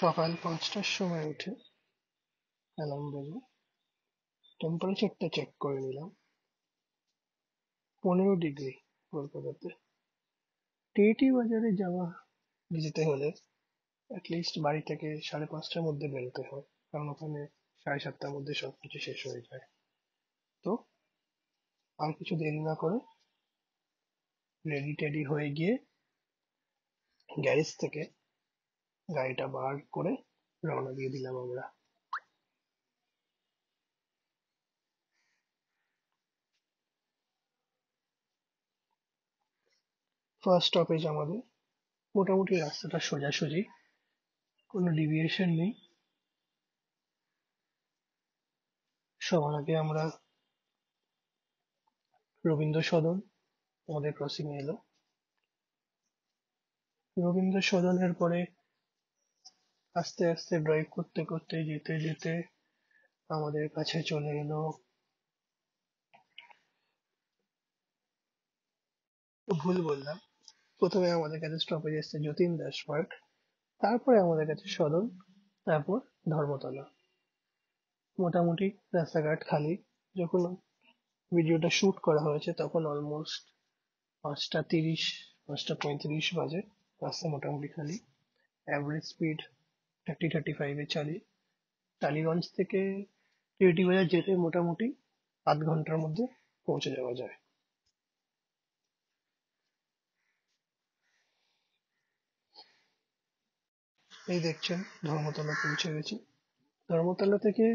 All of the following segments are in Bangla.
সকাল ৫টার সময় উঠে অ্যালার্ম বেজে টেম্পারেচারটা চেক করে নিলাম। ১৫ ডিগ্রি কলকাতাতে। টিএটি বাজারে যেতে হলে অ্যাটলিস্ট বাড়ি থেকে ৫:৩০টার মধ্যে বেরোতে হয়, কারণ ওখানে ৭:৩০টার মধ্যে সবকিছু শেষ হয়ে যায়। তো আর কিছু দেরি না করে রেডি টেডি হয়ে গিয়ে গ্যারেজ থেকে গাড়িটা বার করে রওনা দিয়ে দিলাম আমরা। ফার্স্ট স্টপেজ আমাদের, মোটামুটি রাস্তাটা সোজাসুজি, কোনো ডিভিয়েশন নেই। সবার আগে আমরা রবীন্দ্র সদন আমাদের ক্রসিং এলো। রবীন্দ্র সদনের পরে আস্তে আস্তে ড্রাইভ করতে করতে যেতে যেতে আমাদের কাছে চলে এলো, ভুল বললাম, প্রথমে আমাদের কাছে স্টপেজ এসছে যতীন দাস পার্ক, তারপরে আমাদের কাছে সদন, তারপর ধর্মতলা। মোটামুটি রাস্তাঘাট খালি। যখন ভিডিওটা শুট করা হয়েছে তখন অলমোস্ট ৫:৩০, ৫:৩৫ বাজে। রাস্তা মোটামুটি খালি। অ্যাভারেজ স্পিড ৩০-৩৫ এ চালি। টালিগঞ্জ থেকে টিএটি বাজার যেতে মোটামুটি আধ ঘন্টার মধ্যে পৌঁছে যাওয়া যায়। এই দেখছেন ধর্মতলা পৌঁছে গেছি। ধর্মতলা থেকে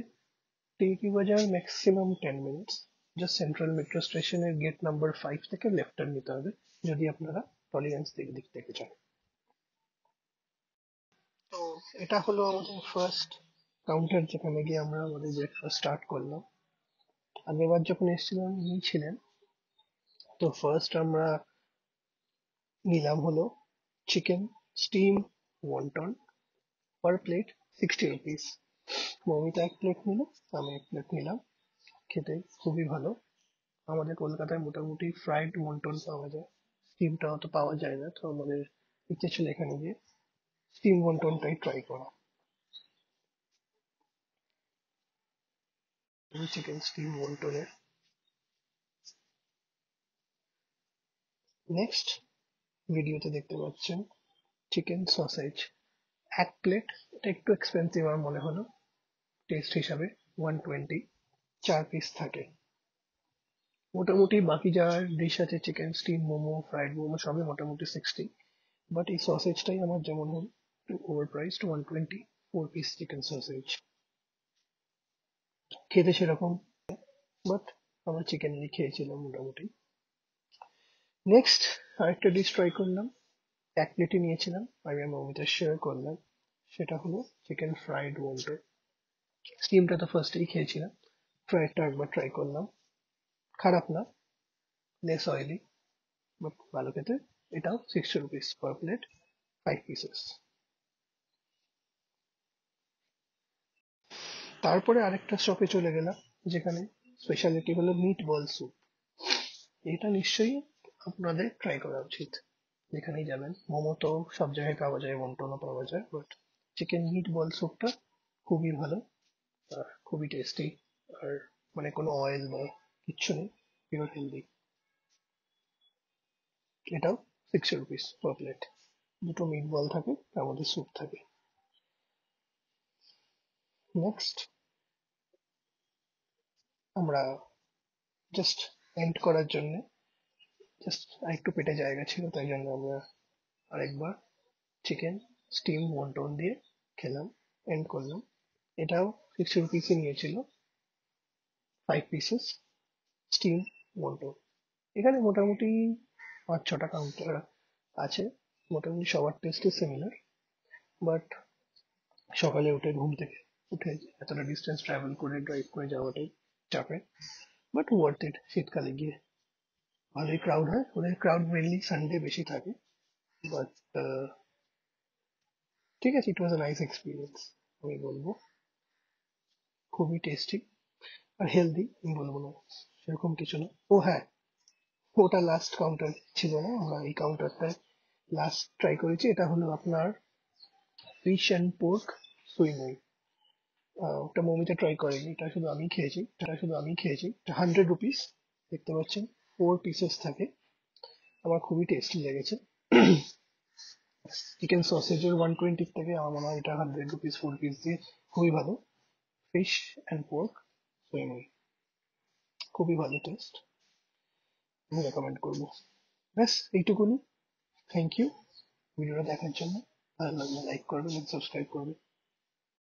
টিএটি বাজার maximum 10 minutes. Just central metro স্টেশনের গেট নাম্বার 5 থেকে লেফট টার্ন নিতে হবে যদি আপনারা টলিগঞ্জ দিক থেকে যান। তো এটা হলো আমাদের ফার্স্ট কাউন্টার, যেখানে গিয়ে আমরা আমাদের ব্রেকফাস্ট স্টার্ট করলাম। আগেরবার যখন এসেছিলাম ইনি ছিলেন। তো ফার্স্ট আমরা নিলাম হলো chicken steam wonton, per plate 60 rupees. Moumita এক প্লেট নিল, আমি এক প্লেট নিলাম। খেতে খুবই ভালো। আমাদের কলকাতায় মোটামুটি ফ্রাইড ওয়ন্টন পাওয়া যায়, স্টিমটা অত পাওয়া যায় না, তো আমাদের ইচ্ছে ছিল এখানে গিয়ে স্টিম ওয়ন্টনটাই ট্রাই করা। চিকেন স্টিম ওয়ন্টনের নেক্সট ভিডিওতে দেখতে পাচ্ছেন চিকেন সসেজ, এক প্লেট। এটা একটু এক্সপেন্সিভ আমার মনে হলো টেস্ট হিসাবে, 120, 4 পিস থাকে। মোটামুটি বাকি যা ডিশ আছে, chicken steam momo, fried momo, সবই মোটামুটি 60, বাট এই সসেজটাই আমার যেমন হল over priced, 120, 4 piece chicken sausage. খেতে সেরকম, বাট আমরা চিকেনেরই খেয়েছিলাম মোটামুটি। নেক্সট আরেকটা ডিশ ট্রাই করলাম, এক প্লেটই নিয়েছিলাম, আমি আর মৌমিতা শেয়ার করলাম। সেটা হলো চিকেন ফ্রাইড ওয়ন্টন। স্টিমটা তো ফার্স্টেই খেয়েছিলাম, ফ্রাইডটা একবার ট্রাই করলাম। খারাপ না, লেস অয়েলি, বাট ভালো খেতে। এটাও 60 রুপিস পার প্লেট, 5 পিসেস। তারপরে আরেকটা শপে চলে গেলাম, যেখানে স্পেশালিটি হলো মিট বল স্যুপ। এটা নিশ্চয়ই আপনাদের ট্রাই করা উচিত যেখানেই যাবেন। মোমো তো সব জায়গায় পাওয়া যায়, ওয়ন্টনও পাওয়া যায়, বাট চিকেন মিট বল স্যুপটা খুবই ভালো, আর খুবই টেস্টি। আর মানে কোনো অয়েল বা কিচ্ছু নেই, পিওর হেলদি। এটাও 60 রুপিস পার প্লেট। দুটো মিট বল থাকে, তার মধ্যে স্যুপ থাকে। নেক্সট আমরা জাস্ট এন্ড করার জন্য, জাস্ট আরেকটু পেটে জায়গা ছিল তাই জন্য আমরা আরেকবার চিকেন স্টিম ওয়ন্টন দিয়ে খেলাম, এন্ড করলাম। এটাও 60 রুপিসই নিয়েছিল, 5 পিসেস স্টিম ওয়ন্টন। এখানে মোটামুটি ৫-৬টা কাউন্টার আছে, মোটামুটি সবার টেস্টই সিমিলার। বাট সকালে উঠে ঘুম থেকে উঠে এতটা ডিস্টেন্স ট্রাভেল করে ড্রাইভ করে যাওয়াটাই চাপের, বাট ওয়ার্থ ইট। শীতকালে গিয়ে ভালোই ক্রাউড হয়, ওদের ক্রাউড মেনলি সানডে বেশি থাকে, বাট ঠিক আছে, ইট ওয়াজ আ নাইস এক্সপিরিয়েন্স আমি বলবো। খুবই টেস্টি আর হেলদি, আমি বলবো না সেরকম কিছু না। ও হ্যাঁ, ওটা লাস্ট কাউন্টার ছিল না, আমরা এই কাউন্টারটায় লাস্ট ট্রাই করেছি। এটা হলো আপনার ফিশ অ্যান্ড পোর্ক সুই মুই। ওটা মৌমিতা ট্রাই করেনি, এটা শুধু আমি খেয়েছি। 100 রুপিস, দেখতে পাচ্ছেন 4 পিসেস থাকে। আমার খুবই টেস্টি লেগেছে। চিকেন সসেজের 120 থেকে আমার মনে হয় এটা 100 রুপিস 4 পিস দিয়ে খুবই ভালো। ফিশ অ্যান্ড পোর্ক সুই মুই, খুবই ভালো টেস্ট, আমি রেকমেন্ড করবো। ব্যাস এইটুকুনি। থ্যাংক ইউ ভিডিওটা দেখার জন্য। ভালো লাগলে লাইক করবেন, সাবস্ক্রাইব করবেন।